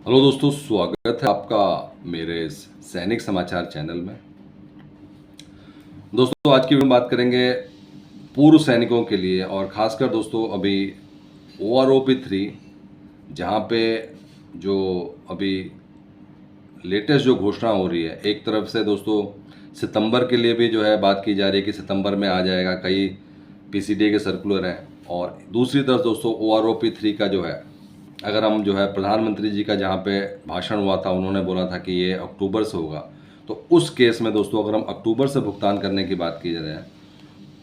Hello दोस्तों, स्वागत है आपका मेरे इस सैनिक समाचार चैनल में। दोस्तों, आज की वीडियो में बात करेंगे पूर्व सैनिकों के लिए और ख़ासकर दोस्तों अभी OROP 3 जहाँ पे जो अभी लेटेस्ट जो घोषणा हो रही है, एक तरफ से दोस्तों सितंबर के लिए भी जो है बात की जा रही है कि सितंबर में आ जाएगा, कई PCDA के सर्कुलर हैं। और दूसरी तरफ दोस्तों OROP 3 का जो है, अगर हम जो है प्रधानमंत्री जी का जहाँ पे भाषण हुआ था, उन्होंने बोला था कि ये अक्टूबर से होगा, तो उस केस में दोस्तों अगर हम अक्टूबर से भुगतान करने की बात की जा रही है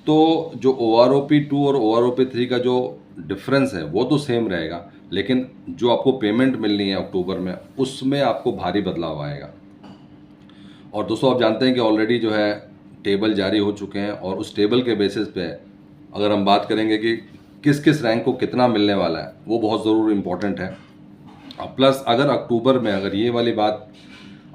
तो जो OROP 2 और OROP 3 का जो डिफरेंस है वो तो सेम रहेगा, लेकिन जो आपको पेमेंट मिलनी है अक्टूबर में उसमें आपको भारी बदलाव आएगा। और दोस्तों आप जानते हैं कि ऑलरेडी जो है टेबल जारी हो चुके हैं और उस टेबल के बेसिस पे अगर हम बात करेंगे कि किस किस रैंक को कितना मिलने वाला है, वो बहुत ज़रूर इम्पोर्टेंट है। प्लस अगर अक्टूबर में अगर ये वाली बात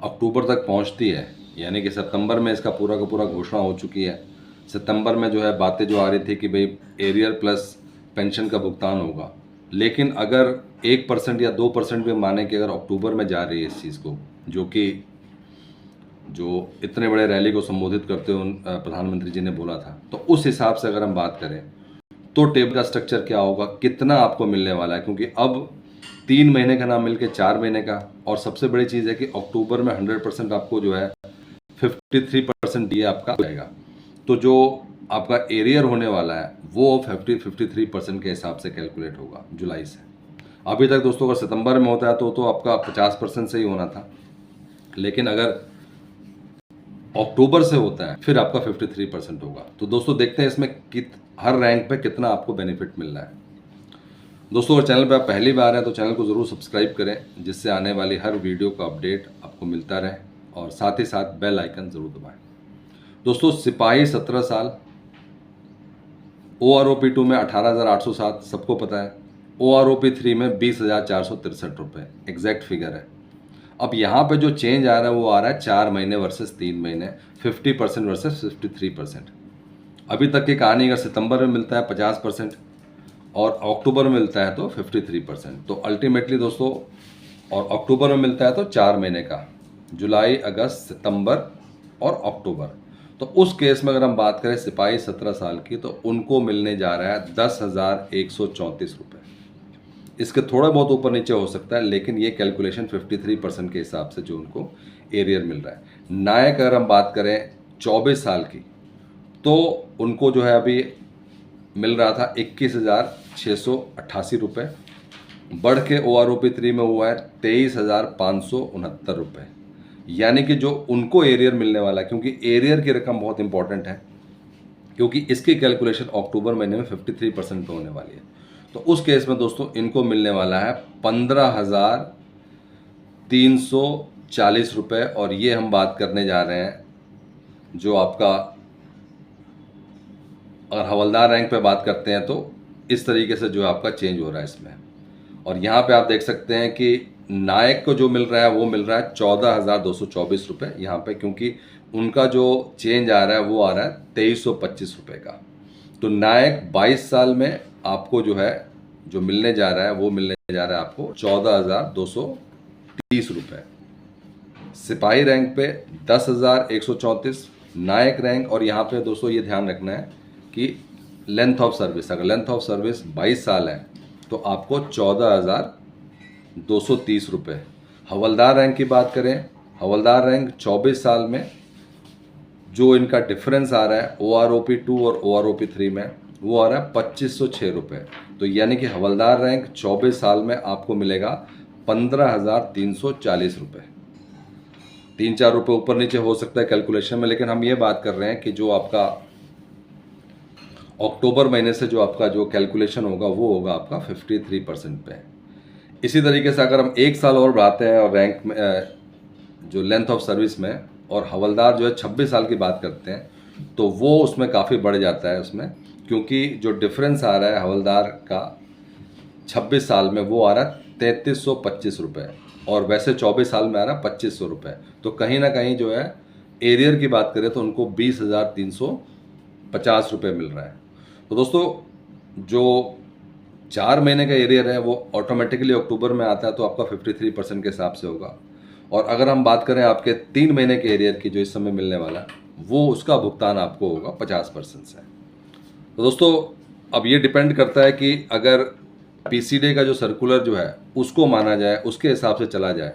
अक्टूबर तक पहुंचती है, यानी कि सितंबर में इसका पूरा का पूरा घोषणा हो चुकी है, सितंबर में जो है बातें जो आ रही थी कि भाई एरियर प्लस पेंशन का भुगतान होगा, लेकिन अगर 1% या 2% भी माने कि अगर अक्टूबर में जा रही है इस चीज़ को, जो कि जो इतने बड़े रैली को संबोधित करते हुए प्रधानमंत्री जी ने बोला था, तो उस हिसाब से अगर हम बात करें तो टेबल का स्ट्रक्चर क्या होगा, कितना आपको मिलने वाला है, क्योंकि अब 3 महीने का ना मिल के 4 महीने का। और सबसे बड़ी चीज़ है कि अक्टूबर में 100% आपको जो है 53% डी आपका जाएगा, तो जो आपका एरियर होने वाला है वो 53% के हिसाब से कैलकुलेट होगा जुलाई से। अभी तक दोस्तों अगर सितंबर में होता है तो आपका 50% से ही होना था, लेकिन अगर अक्टूबर से होता है फिर आपका 53% होगा। तो दोस्तों देखते हैं इसमें हर रैंक पे कितना आपको बेनिफिट मिल रहा है। दोस्तों अगर चैनल पे आप पहली बार हैं तो चैनल को ज़रूर सब्सक्राइब करें, जिससे आने वाली हर वीडियो का अपडेट आपको मिलता रहे, और साथ ही साथ बेल आइकन ज़रूर दबाएं। दोस्तों सिपाही 17 साल, OROP 2 में 18,807 सबको पता है, OROP 3 में 20,463 रुपये एग्जैक्ट फिगर है। अब यहाँ पे जो चेंज आ रहा है वो आ रहा है 4 महीने वर्सेस 3 महीने, 50% वर्सेस 53%। अभी तक की कहानी अगर सितंबर में मिलता है 50% और अक्टूबर में मिलता है तो 53%, तो अल्टीमेटली दोस्तों और अक्टूबर में मिलता है तो 4 महीने का, जुलाई अगस्त सितंबर और अक्टूबर। तो उस केस में अगर हम बात करें सिपाही 17 साल की, तो उनको मिलने जा रहा है 10,134 रुपये। इसके थोड़ा बहुत ऊपर नीचे हो सकता है, लेकिन ये कैलकुलेशन 53% के हिसाब से जो उनको एरियर मिल रहा है। नायक अगर हम बात करें 24 साल की, तो उनको जो है अभी मिल रहा था 21,688 रुपये, बढ़ के OROP 3 में हुआ है 23,569 रुपये। यानी कि जो उनको एरियर मिलने वाला है, क्योंकि एरियर की रकम बहुत इंपॉर्टेंट है, क्योंकि इसकी कैलकुलेशन अक्टूबर महीने में 53% पे होने वाली है। तो उस केस में दोस्तों इनको मिलने वाला है 15,340 रुपये। और ये हम बात करने जा रहे हैं जो आपका, अगर हवलदार रैंक पे बात करते हैं तो इस तरीके से जो आपका चेंज हो रहा है इसमें। और यहाँ पे आप देख सकते हैं कि नायक को जो मिल रहा है वो मिल रहा है 14,224 रुपये यहाँ पे, क्योंकि उनका जो चेंज आ रहा है वो आ रहा है 2,325 रुपये का। तो नायक 22 साल में आपको जो है जो मिलने जा रहा है वो मिलने जा रहा है आपको 14,230 रुपये। सिपाही रैंक पे 10,134 नायक रैंक। और यहाँ पे दोस्तों ये ध्यान रखना है कि लेंथ ऑफ सर्विस, अगर लेंथ ऑफ सर्विस 22 साल है तो आपको 14,230 रुपये। हवलदार रैंक की बात करें, हवलदार रैंक 24 साल में जो इनका डिफरेंस आ रहा है OROP 2 और OROP 3 में, वो आ रहा है 2,506 रुपये। तो यानी कि हवलदार रैंक 24 साल में आपको मिलेगा 15,340 रुपये। 3-4 रुपये ऊपर नीचे हो सकता है कैलकुलेशन में, लेकिन हम ये बात कर रहे हैं कि जो आपका अक्टूबर महीने से जो आपका जो कैलकुलेशन होगा वो होगा आपका 53% पे। इसी तरीके से अगर हम 1 साल और बढ़ाते हैं और रैंक में जो लेंथ ऑफ सर्विस में, और हवलदार जो है 26 साल की बात करते हैं, तो वो उसमें काफ़ी बढ़ जाता है उसमें, क्योंकि जो डिफरेंस आ रहा है हवलदार का 26 साल में वो आ रहा है 3,325 रुपये, और वैसे 24 साल में आ रहा है 2,500 रुपये। तो कहीं ना कहीं जो है एरियर की बात करें तो उनको 20,350 रुपये मिल रहा है। तो दोस्तों जो 4 महीने का एरियर है वो ऑटोमेटिकली अक्टूबर में आता है, तो आपका 53% के हिसाब से होगा। और अगर हम बात करें आपके 3 महीने के एरियर की जो इस समय मिलने वाला है, वो उसका भुगतान आपको होगा 50% से। तो दोस्तों अब ये डिपेंड करता है कि अगर पीसीडी का जो सर्कुलर जो है उसको माना जाए, उसके हिसाब से चला जाए,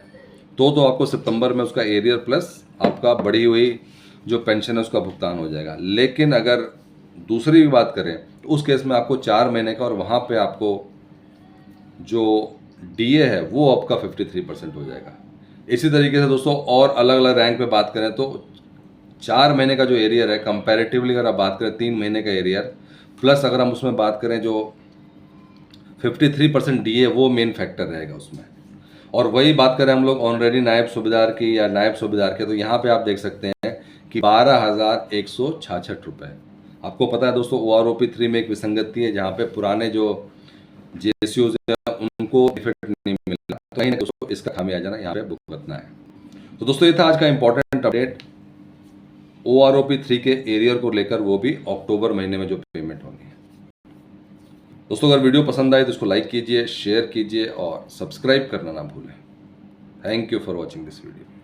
तो आपको सितंबर में उसका एरियर प्लस आपका बढ़ी हुई जो पेंशन है उसका भुगतान हो जाएगा। लेकिन अगर दूसरी भी बात करें तो उस केस में आपको 4 महीने का, और वहाँ पे आपको जो डीए है वो आपका 53% हो जाएगा। इसी तरीके से दोस्तों और अलग अलग रैंक पे बात करें तो 4 महीने का जो एरियर है कंपैरेटिवली अगर आप बात करें 3 महीने का एरियर प्लस अगर हम उसमें बात करें जो 53% डीए, वो मेन फैक्टर रहेगा उसमें। और वही बात करें हम लोग ऑनरेडी नायब सूबेदार की या नायब सूबेदार के, तो यहाँ पे आप देख सकते हैं कि 12,166 रुपये। आपको पता है दोस्तों OROP 3 में एक विसंगति है जहाँ पे पुराने जो जेसीओज हैं उनको इफेक्ट नहीं मिला, तो कहीं ना दोस्तों इसका खामियाजा यहाँ पे भुगतना है। तो दोस्तों ये था आज का इंपॉर्टेंट अपडेट OROP 3 के एरियर को लेकर, वो भी अक्टूबर महीने में जो पेमेंट होनी है। दोस्तों अगर वीडियो पसंद आए तो इसको लाइक कीजिए, शेयर कीजिए और सब्सक्राइब करना ना भूलें। Thank you for watching this video.